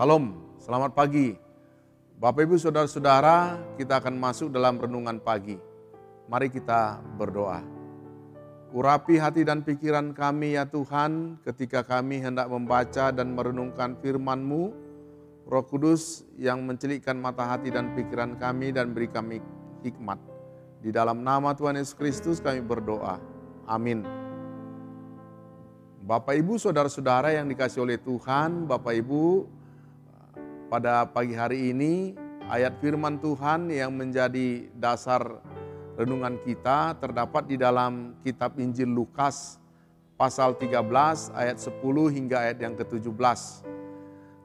Salam, selamat pagi. Bapak Ibu Saudara-saudara, kita akan masuk dalam renungan pagi. Mari kita berdoa. Urapi hati dan pikiran kami ya Tuhan, ketika kami hendak membaca dan merenungkan firman-Mu. Roh Kudus yang mencelikkan mata hati dan pikiran kami dan beri kami hikmat. Di dalam nama Tuhan Yesus Kristus kami berdoa. Amin. Bapak Ibu Saudara-saudara yang dikasihi oleh Tuhan, Bapak Ibu, pada pagi hari ini ayat firman Tuhan yang menjadi dasar renungan kita terdapat di dalam kitab Injil Lukas pasal 13 ayat 10 hingga ayat yang ke-17.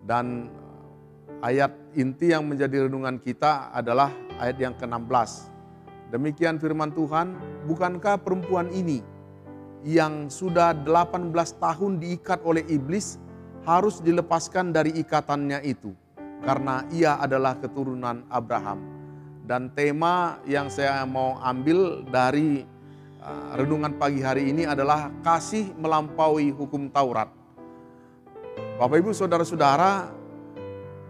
Dan ayat inti yang menjadi renungan kita adalah ayat yang ke-16. Demikian firman Tuhan, bukankah perempuan ini yang sudah 18 tahun diikat oleh iblis harus dilepaskan dari ikatannya itu, karena ia adalah keturunan Abraham. Dan tema yang saya mau ambil dari renungan pagi hari ini adalah kasih melampaui hukum Taurat. Bapak Ibu Saudara-saudara,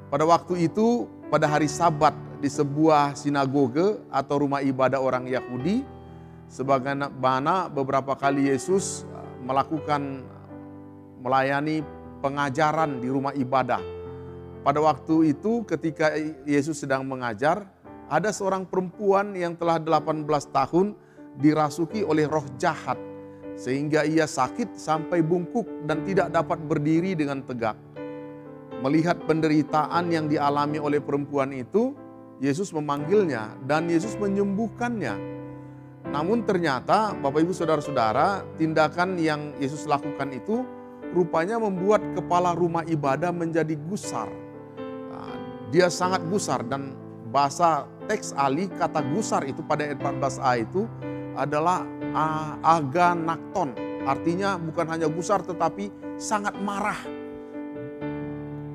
pada waktu itu pada hari Sabat di sebuah sinagoge atau rumah ibadah orang Yahudi, sebagaimana beberapa kali Yesus melayani pengajaran di rumah ibadah. Pada waktu itu ketika Yesus sedang mengajar, ada seorang perempuan yang telah 18 tahun dirasuki oleh roh jahat, sehingga ia sakit sampai bungkuk dan tidak dapat berdiri dengan tegak. Melihat penderitaan yang dialami oleh perempuan itu, Yesus memanggilnya dan Yesus menyembuhkannya. Namun ternyata Bapak Ibu Saudara-saudara, tindakan yang Yesus lakukan itu rupanya membuat kepala rumah ibadah menjadi gusar. Dia sangat gusar, dan bahasa teks ahli kata gusar itu pada ayat 14a itu adalah aganakton. Artinya bukan hanya gusar tetapi sangat marah.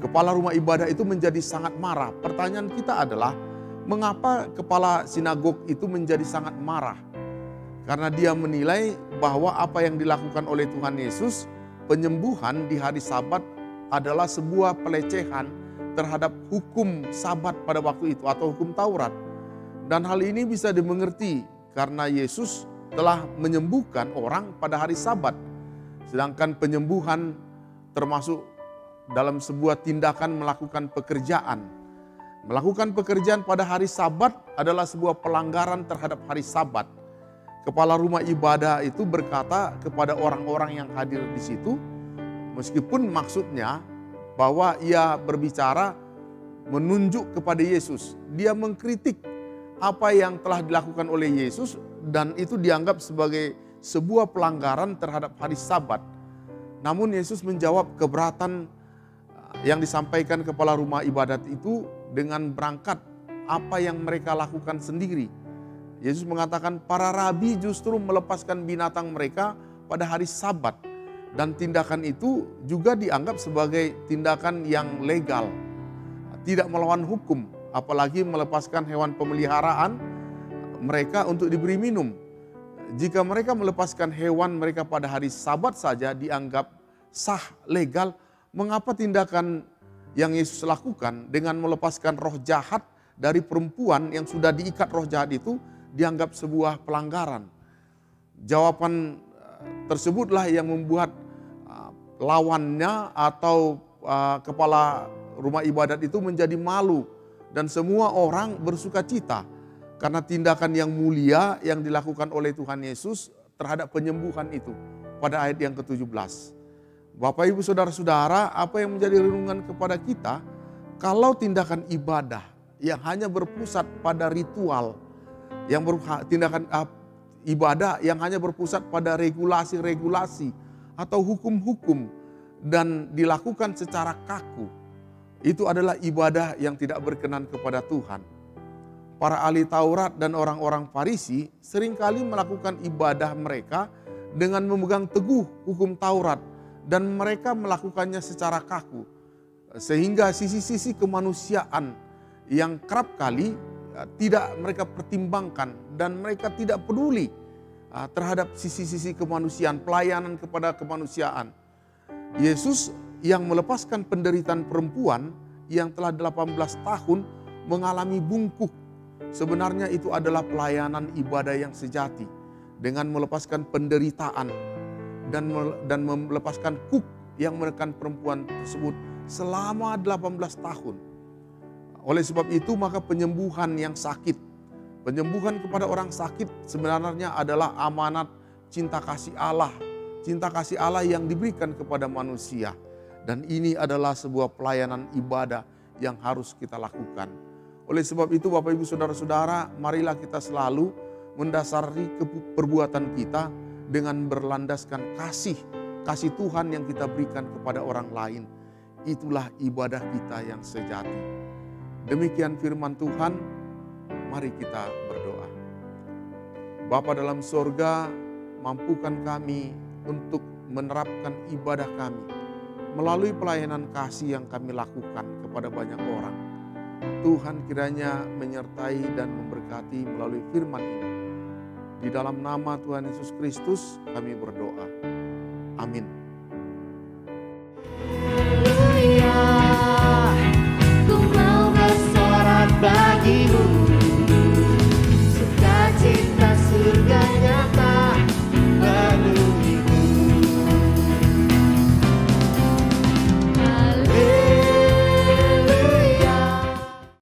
Kepala rumah ibadah itu menjadi sangat marah. Pertanyaan kita adalah, mengapa kepala sinagog itu menjadi sangat marah? Karena dia menilai bahwa apa yang dilakukan oleh Tuhan Yesus, penyembuhan di hari Sabat, adalah sebuah pelecehan terhadap hukum Sabat pada waktu itu atau hukum Taurat. Dan hal ini bisa dimengerti karena Yesus telah menyembuhkan orang pada hari Sabat. Sedangkan penyembuhan termasuk dalam sebuah tindakan melakukan pekerjaan. Melakukan pekerjaan pada hari Sabat adalah sebuah pelanggaran terhadap hari Sabat. Kepala rumah ibadah itu berkata kepada orang-orang yang hadir di situ, meskipun maksudnya bahwa ia berbicara menunjuk kepada Yesus. Dia mengkritik apa yang telah dilakukan oleh Yesus dan itu dianggap sebagai sebuah pelanggaran terhadap hari Sabat. Namun Yesus menjawab keberatan yang disampaikan kepala rumah ibadat itu dengan berangkat apa yang mereka lakukan sendiri. Yesus mengatakan para rabi justru melepaskan binatang mereka pada hari Sabat. Dan tindakan itu juga dianggap sebagai tindakan yang legal, tidak melawan hukum, apalagi melepaskan hewan pemeliharaan mereka untuk diberi minum. Jika mereka melepaskan hewan mereka pada hari Sabat saja dianggap sah, legal, mengapa tindakan yang Yesus lakukan dengan melepaskan roh jahat dari perempuan yang sudah diikat roh jahat itu dianggap sebuah pelanggaran? Jawaban tersebutlah yang membuat lawannya atau kepala rumah ibadat itu menjadi malu, dan semua orang bersuka cita karena tindakan yang mulia yang dilakukan oleh Tuhan Yesus terhadap penyembuhan itu pada ayat yang ke-17. Bapak Ibu Saudara-saudara, apa yang menjadi renungan kepada kita, kalau tindakan ibadah yang hanya berpusat pada ritual, tindakan ibadah yang hanya berpusat pada regulasi-regulasi atau hukum-hukum dan dilakukan secara kaku, itu adalah ibadah yang tidak berkenan kepada Tuhan. Para ahli Taurat dan orang-orang Farisi seringkali melakukan ibadah mereka dengan memegang teguh hukum Taurat dan mereka melakukannya secara kaku, sehingga sisi-sisi kemanusiaan yang kerap kali tidak mereka pertimbangkan dan mereka tidak peduli terhadap sisi-sisi kemanusiaan, pelayanan kepada kemanusiaan. Yesus yang melepaskan penderitaan perempuan yang telah 18 tahun mengalami bungkuk. Sebenarnya itu adalah pelayanan ibadah yang sejati dengan melepaskan penderitaan dan melepaskan kuk yang menekan perempuan tersebut selama 18 tahun. Oleh sebab itu maka penyembuhan yang sakit, penyembuhan kepada orang sakit sebenarnya adalah amanat cinta kasih Allah. Cinta kasih Allah yang diberikan kepada manusia. Dan ini adalah sebuah pelayanan ibadah yang harus kita lakukan. Oleh sebab itu Bapak Ibu Saudara-saudara, marilah kita selalu mendasari perbuatan kita dengan berlandaskan kasih Tuhan yang kita berikan kepada orang lain. Itulah ibadah kita yang sejati. Demikian firman Tuhan, mari kita berdoa. Bapa dalam sorga, mampukan kami untuk menerapkan ibadah kami melalui pelayanan kasih yang kami lakukan kepada banyak orang. Tuhan kiranya menyertai dan memberkati melalui firman ini. Di dalam nama Tuhan Yesus Kristus kami berdoa. Amin.